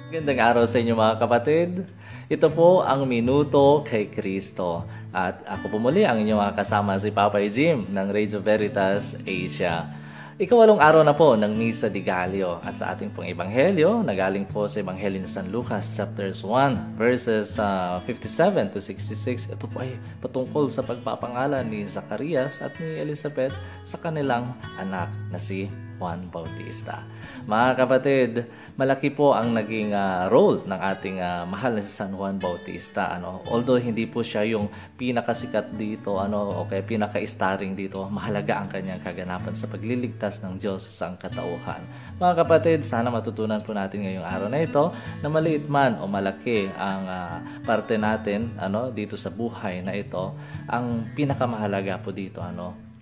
Magandang araw sa inyo mga kapatid. Ito po ang Minuto kay Kristo. At ako po muli ang inyong mga kasama si Papay Jim ng Radio Veritas Asia. Ikawalong araw na po ng Misa di Gallio at sa ating pong ebanghelyo, nagaling po sa Ebanghelyo ni San Lucas chapters 1 verses 57 to 66. Ito po ay patungkol sa pagpapangalan ni Zacarias at ni Elizabeth sa kanilang anak na si Juan Bautista. Mga kapatid, malaki po ang naging role ng ating mahal na si San Juan Bautista. Although hindi po siya yung pinakasikat dito, o kaya pinaka-starring dito, mahalaga ang kanyang kaganapan sa pagliligtas ng Diyos sa sangkatauhan. Mga kapatid, sana matutunan po natin ngayong araw na ito na maliit man o malaki ang parte natin dito sa buhay na ito. Ang pinakamahalaga po dito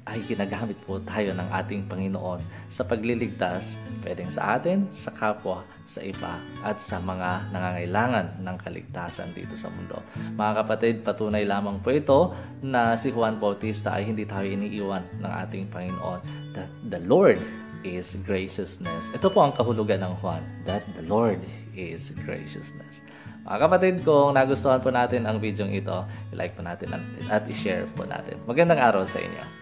ay ginagamit po tayo ng ating Panginoon sa pagliligtas, pwedeng sa atin, sa kapwa, sa iba, at sa mga nangangailangan ng kaligtasan dito sa mundo. Mga kapatid, patunay lamang po ito na si Juan Bautista ay hindi tayo iniiwan ng ating Panginoon, that the Lord is graciousness. Ito po ang kahulugan ng Juan, that the Lord is graciousness. Mga kapatid, kung nagustuhan po natin ang video ito, i-like po natin at i-share po natin. Magandang araw sa inyo.